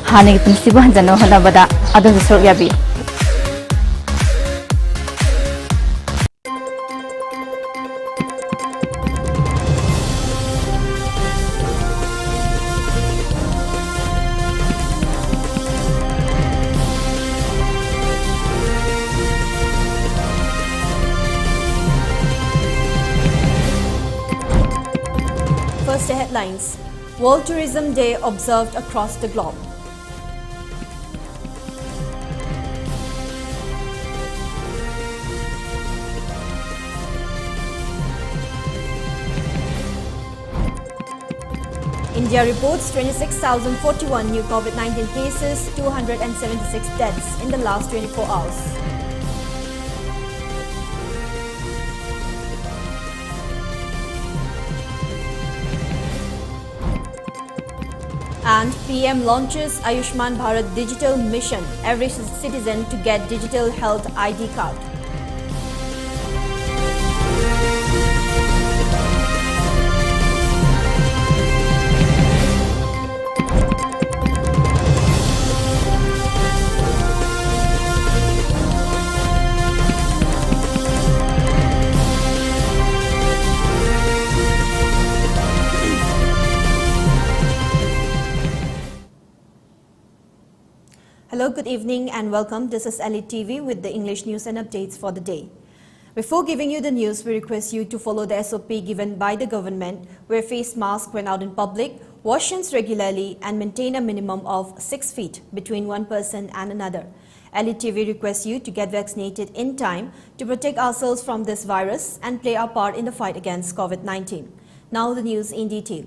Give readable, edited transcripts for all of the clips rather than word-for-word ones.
हाने पुंसिबु हंजनो हनबदा अदु सुरु याबी First headlines. World Tourism Day observed across the globe. India reports 26,041 new COVID-19 cases, 276 deaths in the last 24 hours. And PM launches Ayushma Bharat digital mission, every citizen to get digital health ID card. Hello, good evening and welcome. This is ELITETV with the English news and updates for the day. Before giving you the news, we request you to follow the SOP given by the government, wear face mask when out in public, wash hands regularly and maintain a minimum of 6 feet between one person and another. ELITETV requests you to get vaccinated in time to protect ourselves from this virus and play our part in the fight against COVID-19. Now the news in detail.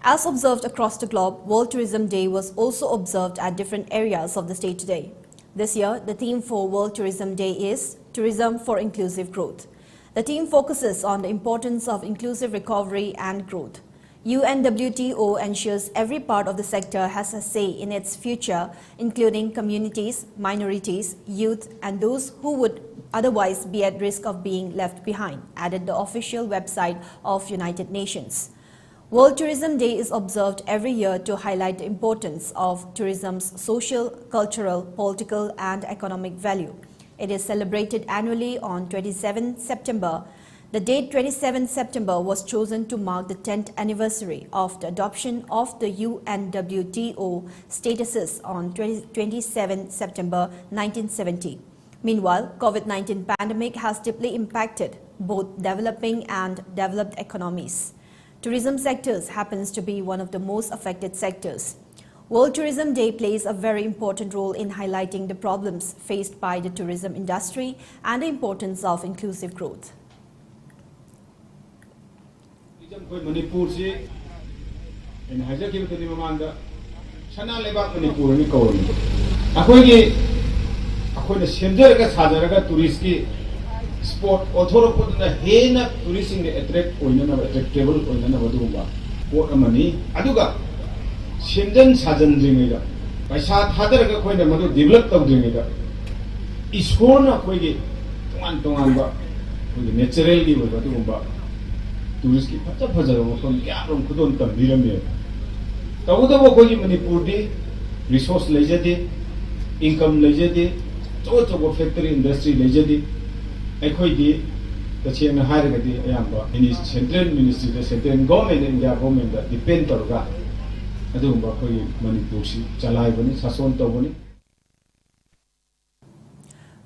As observed across the globe, World Tourism Day was also observed at different areas of the state today. This year, the theme for World Tourism Day is Tourism for Inclusive Growth. The theme focuses on the importance of inclusive recovery and growth. UNWTO ensures every part of the sector has a say in its future, including communities, minorities, youth, and those who would otherwise be at risk of being left behind, added the official website of United Nations. World Tourism Day is observed every year to highlight the importance of tourism's social, cultural, political and economic value. It is celebrated annually on 27th September. The date 27th September was chosen to mark the 10th anniversary of the adoption of the UNWTO statuses on 27th September 1970. Meanwhile, COVID-19 pandemic has deeply impacted both developing and developed economies. Tourism sectors happens to be one of the most affected sectors. World Tourism Day plays a very important role in highlighting the problems faced by the tourism industry and the importance of inclusive growth. Manipur se in haja ke bitani mamanda sana leba Manipur ni kawn akoi na senjar ka sajar ka tourist ki sport author podna hena tourism ne attract oina na attractable oina na badumba port amani aduga senjan sajan jingida paisa thadar ka koina madu develop taw jingida iskona koi gi tongan ba koi natural gi badumba tourist ki phaja phaja ro kon kya rom khudon tam dirame tawda bo koi Manipur di resource lejade income lejade cho factory industry lejade Equity, the chairman hired the central ministry, the central government, India government that depend on that. I don't know Manipur, Chalai, Sason Toboni.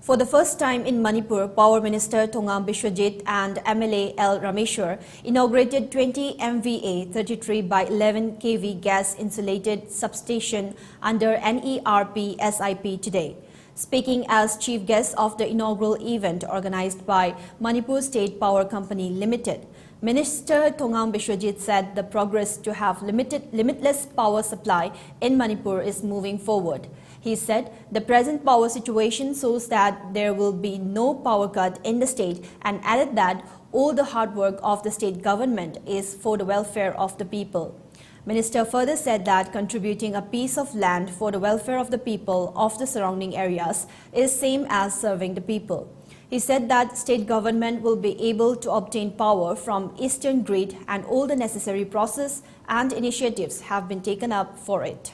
For the first time in Manipur, Power Minister Thongam Biswajit and MLA L. Rameshwar inaugurated 20 MVA 33 by 11 kV gas insulated substation under NERP SIP today. Speaking as chief guest of the inaugural event organized by Manipur State Power Company Limited, Minister Thongam Biswajit said the progress to have limitless power supply in Manipur is moving forward. He said the present power situation shows that there will be no power cut in the state and added that all the hard work of the state government is for the welfare of the people. Minister further said that contributing a piece of land for the welfare of the people of the surrounding areas is same as serving the people. He said that state government will be able to obtain power from Eastern Grid and all the necessary process and initiatives have been taken up for it.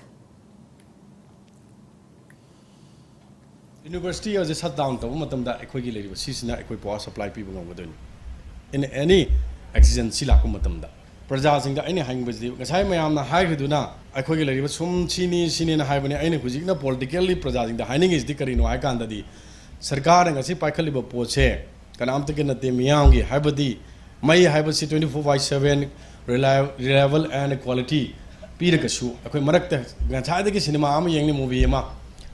University as a shutdown to Matamda equally season power supply people over in any exigency lakumatamda. Prajas in the any hang with the Sayam high Duna, equally some chini, sinin, hibane, any Kuzina politically praising the hiding is dickering no I can't the Sarkar and a sipakaliba poche, can am taken at the Miyangi, Hibadi, my Hibasi 24/7, reliable and quality. Peter Kashu, a Marakta, Gantadi cinema, Yang movie.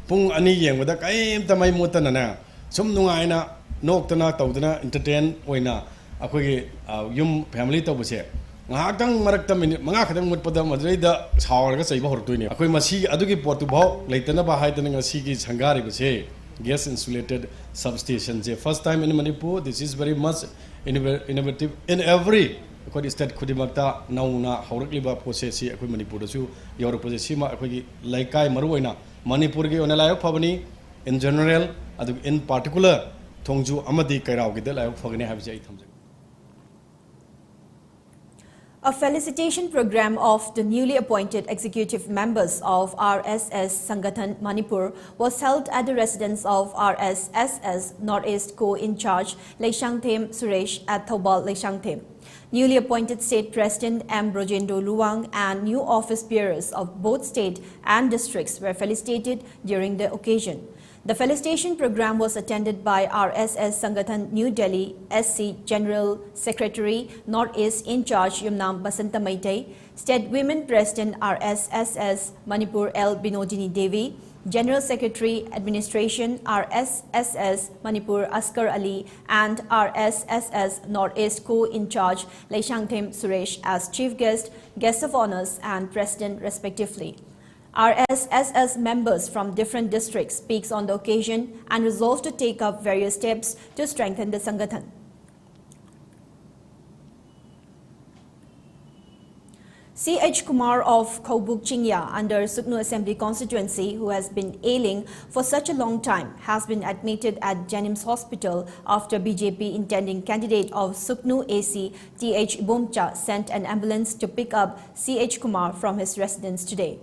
Pung ani yang wada kaim tamay mutan na sum nungaina noktana tawdana entertain oina akogi yum family tawbse ngahakang marakta minute mga khadang mutpada madrei da sawarga saiba hortuini akoi masi adugi portu bhaw leitana ba haitana ngasi gi sangari bse gas insulated substation je first time in Manipur. This is very much innovative in every akoi state khudimakta nauna haurakliba process akoi Manipur dasu yor process ma akoi laikai maruoina Manipur ke onalayo phabani in general adu in particular thongju amadi kairao gidel ayo phagane habjai thamjai. A felicitation program of the newly appointed executive members of RSS Sangathan Manipur was held at the residence of RSS's Northeast Co-in-charge Leishangthem Suresh at Thobal Leishangthem. Newly appointed State President M. Brojendo Luwang and new office bearers of both state and districts were felicitated during the occasion. The felicitation program was attended by RSS Sangathan New Delhi SC General Secretary Northeast in charge Yumnam Basanta Maitai, State Women President RSSS Manipur L. Binodini Devi, General Secretary Administration RSSS Manipur Askar Ali and RSSS Northeast Co-in-charge Leishangthem Suresh as Chief Guest, Guest of Honors and President respectively. RSSS members from different districts speaks on the occasion and resolved to take up various steps to strengthen the Sangathan. C.H. Kumar of Kaubuk Chingya under Suknu Assembly constituency, who has been ailing for such a long time, has been admitted at Jennings Hospital after BJP intending candidate of Suknu AC T.H. Bomcha sent an ambulance to pick up C.H. Kumar from his residence today.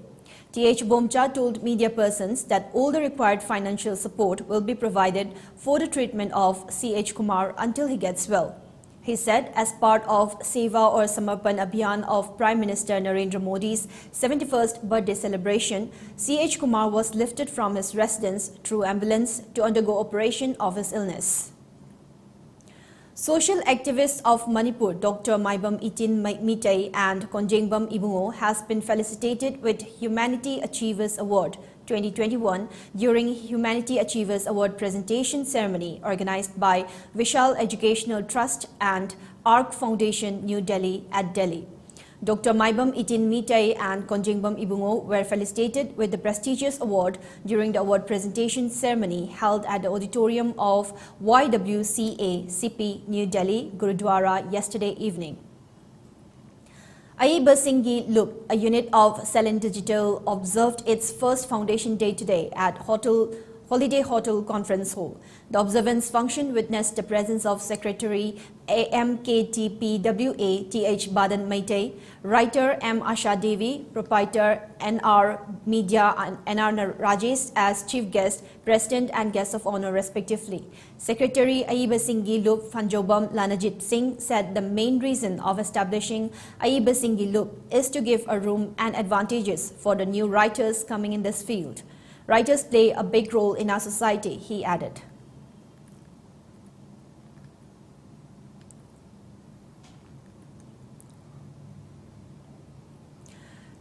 T.H. Bomcha told media persons that all the required financial support will be provided for the treatment of C.H. Kumar until he gets well. He said as part of Seva or Samarpan Abhiyan of Prime Minister Narendra Modi's 71st birthday celebration, C.H. Kumar was lifted from his residence through ambulance to undergo operation of his illness. Social activist of Manipur, Dr. Maibam Itin Mitai and Konjengbam Ibungo has been felicitated with Humanity Achievers Award 2021 during Humanity Achievers Award presentation ceremony organized by Vishal Educational Trust and ARC Foundation, New Delhi at Delhi. Dr. Maibam Itin Mitai and Konjengbam Ibungo were felicitated with the prestigious award during the award presentation ceremony held at the auditorium of YWCA CP New Delhi Gurudwara yesterday evening. Ayushma Loop, a unit of Cellen Digital, observed its first foundation day today at Holiday Hotel Conference Hall. The observance function witnessed the presence of Secretary AMKTPWA T.H. Badan Maitei, writer M. Asha Devi, proprietor NR Media and NR Rajesh as Chief Guest, President and Guest of Honor respectively. Secretary Ayushma Loop Fanjobam Lanajit Singh said the main reason of establishing Ayushma Loop is to give a room and advantages for the new writers coming in this field. Writers play a big role in our society, he added.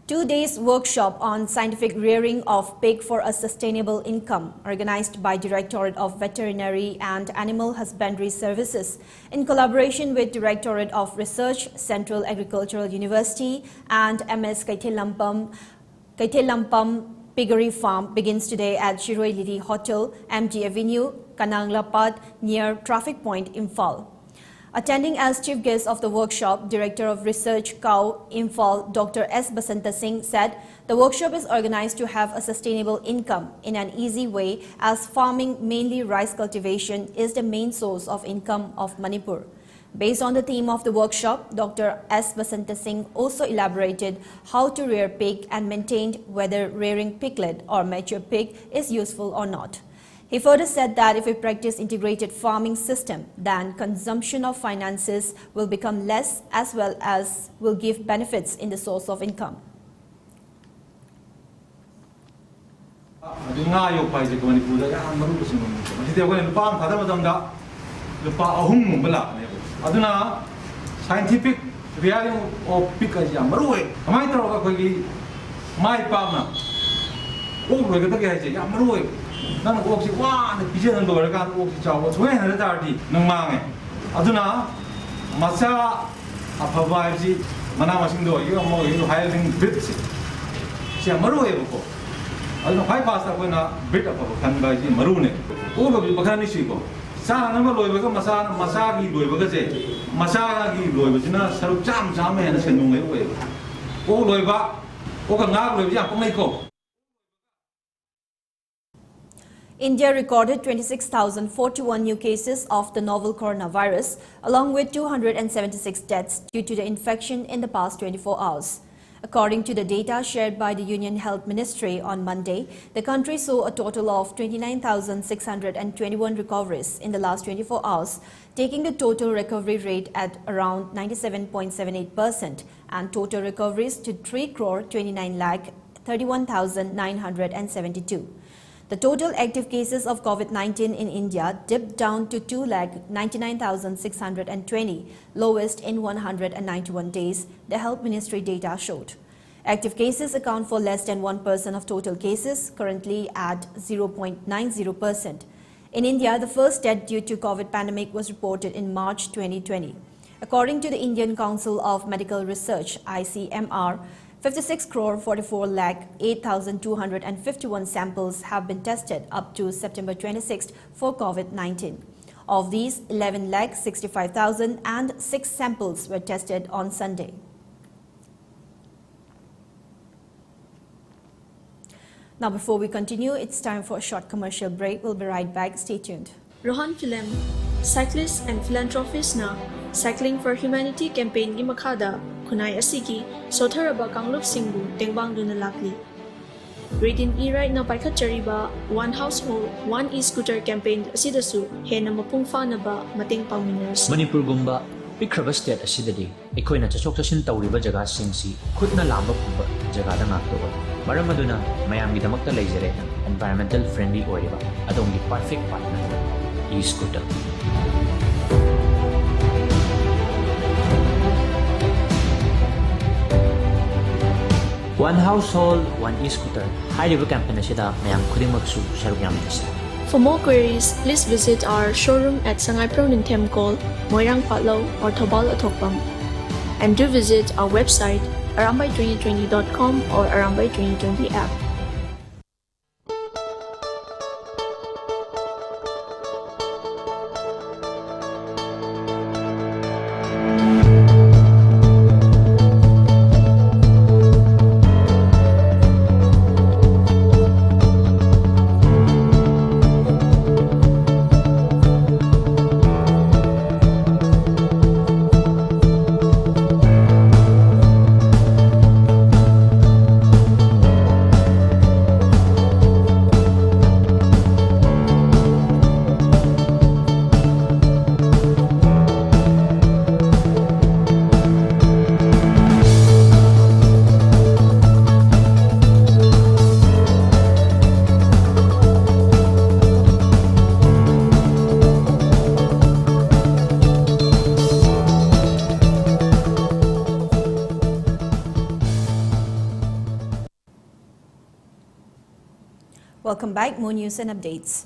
Two-day workshop on scientific rearing of pig for a sustainable income, organized by Directorate of Veterinary and Animal Husbandry Services in collaboration with Directorate of Research, Central Agricultural University and MS Kaitelampam Piggery Farm begins today at Shiroi Lili Hotel, MG Avenue, Kananglapad, near Traffic Point, Imphal. Attending as chief guest of the workshop, Director of Research, Cow, Imphal, Dr. S. Basanta Singh said the workshop is organized to have a sustainable income in an easy way as farming, mainly rice cultivation, is the main source of income of Manipur. Based on the theme of the workshop, Dr. S. Basanta Singh also elaborated how to rear pig and maintained whether rearing piglet or mature pig is useful or not. He further said that if we practice integrated farming system, then consumption of finances will become less as well as will give benefits in the source of income. Scientific reality of because Yamaru, my Troki, my partner, over the Gazi, Yamaru, none of Oxy one, the pigeon and Lorgan, Oxy Chow, 230, Namang, Aduna, Masa, Apavaji, Manamasindo, you are more hiring bits. Yamaru, I don't know, high pasta when a bit of a Kangaji Marune, over the Bakanishiko. Sana nama loy baga masa ki loy baga je masa ki loy baga na saru jam hai na senung hai loy o loy ba o ka ngak loy ja pang ko. India recorded 26,041 new cases of the novel coronavirus, along with 276 deaths due to the infection in the past 24 hours. According to the data shared by the Union Health Ministry on Monday, the country saw a total of 29,621 recoveries in the last 24 hours, taking the total recovery rate at around 97.78% and total recoveries to 3,29,31,972. The total active cases of COVID-19 in India dipped down to 2,99,620, lowest in 191 days, the Health Ministry data showed. Active cases account for less than 1% of total cases, currently at 0.90%. In India, the first death due to COVID pandemic was reported in March 2020. According to the Indian Council of Medical Research, ICMR, 56,44,08,251 samples have been tested up to September 26th for COVID-19. Of these, 11,65,006 samples were tested on Sunday. Now, before we continue, it's time for a short commercial break. We'll be right back. Stay tuned. Rohan Film, cyclist and philanthropist na Cycling for Humanity campaign gi makada kunai asigi sotharaba kanglup singbu tengbang duna lakli. Reading e-ride na paikhat chariba one household one e-scooter campaign asidasu hena mapung fa na ba mating pangminas. Manipur gumba pikraba state asidadi ekoina chachok chashin tawriba jaga singsi khutna lamba pumba jaga da ngaktoba maram aduna mayam gi damakta leijare environmental friendly oiriba adongi perfect partner e-scooter. One household, one e-scooter. High-level campaign na sida mayang kudimaksu sarugam disa. For more queries, please visit our showroom at Sangay Pronintem Call, Moirang Patlaw or Tobal Atokpam. And do visit our website arambay2020.com or Arambay2020 app. Welcome back. More news and updates.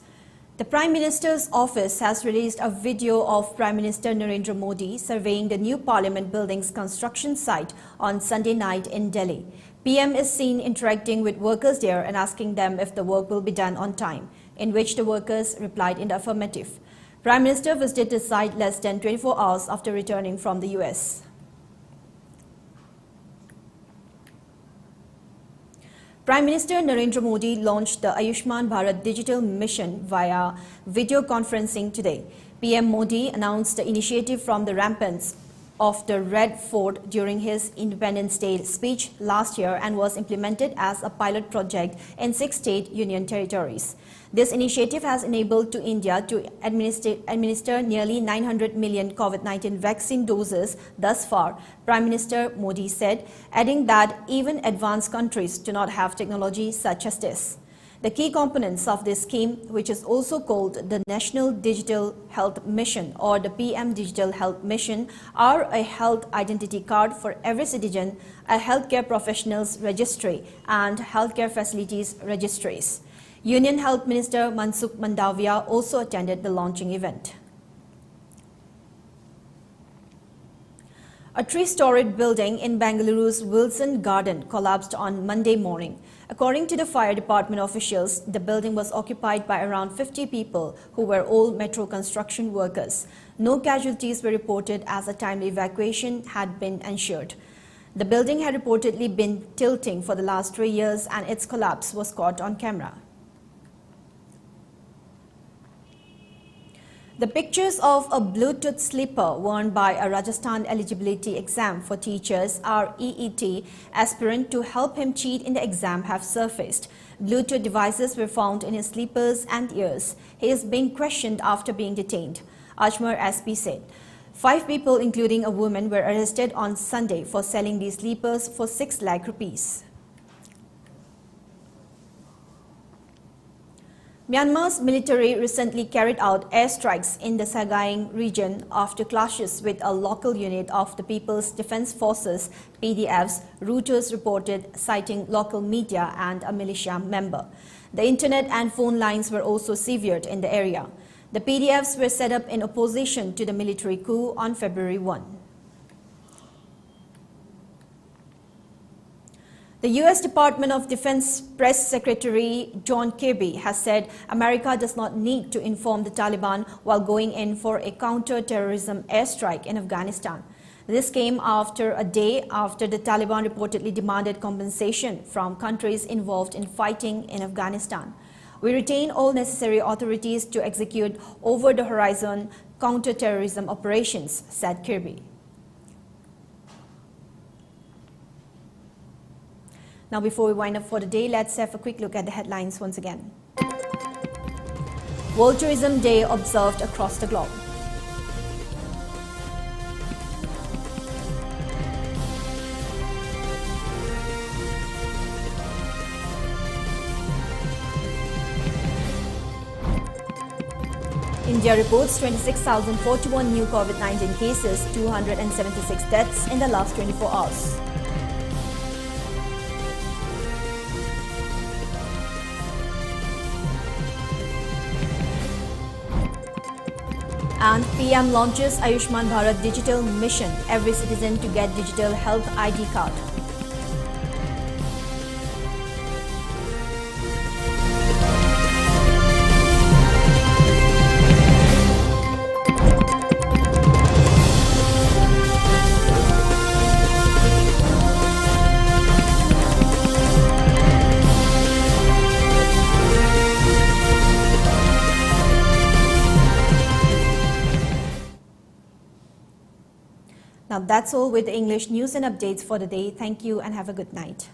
The Prime Minister's office has released a video of Prime Minister Narendra Modi surveying the new Parliament building's construction site on Sunday night in Delhi. PM is seen interacting with workers there and asking them if the work will be done on time, in which the workers replied in the affirmative. Prime Minister visited the site less than 24 hours after returning from the US. Prime Minister Narendra Modi launched the Ayushma Bharat digital mission via video conferencing today. PM Modi announced the initiative from the ramparts of the Red Fort during his Independence Day speech last year and was implemented as a pilot project in 6 state union territories. This initiative has enabled to India to administer nearly 900 million COVID-19 vaccine doses thus far, Prime Minister Modi said, adding that even advanced countries do not have technology such as this. The key components of this scheme, which is also called the National Digital Health Mission or the PM Digital Health Mission, are a health identity card for every citizen, a healthcare professionals registry, and healthcare facilities registries. Union Health Minister Mansukh Mandavia also attended the launching event. A 3-storied building in Bengaluru's Wilson Garden collapsed on Monday morning. According to the fire department officials, the building was occupied by around 50 people who were all metro construction workers. No casualties were reported as a timely evacuation had been ensured. The building had reportedly been tilting for the last 3 years and its collapse was caught on camera. The pictures of a Bluetooth slipper worn by a Rajasthan eligibility exam for teachers (EET) aspirant to help him cheat in the exam have surfaced. Bluetooth devices were found in his slippers and ears. He is being questioned after being detained. Ayushma SP said. 5 people, including a woman, were arrested on Sunday for selling these slippers for 6 lakh rupees. Myanmar's military recently carried out airstrikes in the Sagaing region after clashes with a local unit of the People's Defence Forces (PDFs), Reuters reported, citing local media and a militia member. The internet and phone lines were also severed in the area. The PDFs were set up in opposition to the military coup on February 1. The U.S. Department of Defense Press Secretary John Kirby has said America does not need to inform the Taliban while going in for a counter-terrorism airstrike in Afghanistan. This came after a day after the Taliban reportedly demanded compensation from countries involved in fighting in Afghanistan. We retain all necessary authorities to execute over-the-horizon counter-terrorism operations, said Kirby. Now, before we wind up for the day, let's have a quick look at the headlines once again. World Tourism Day observed across the globe. India reports 26,041 new COVID-19 cases, 276 deaths in the last 24 hours. And PM launches Ayushman Bharat digital mission, every citizen to get digital health ID card. Now that's all with the English news and updates for the day. Thank you and have a good night.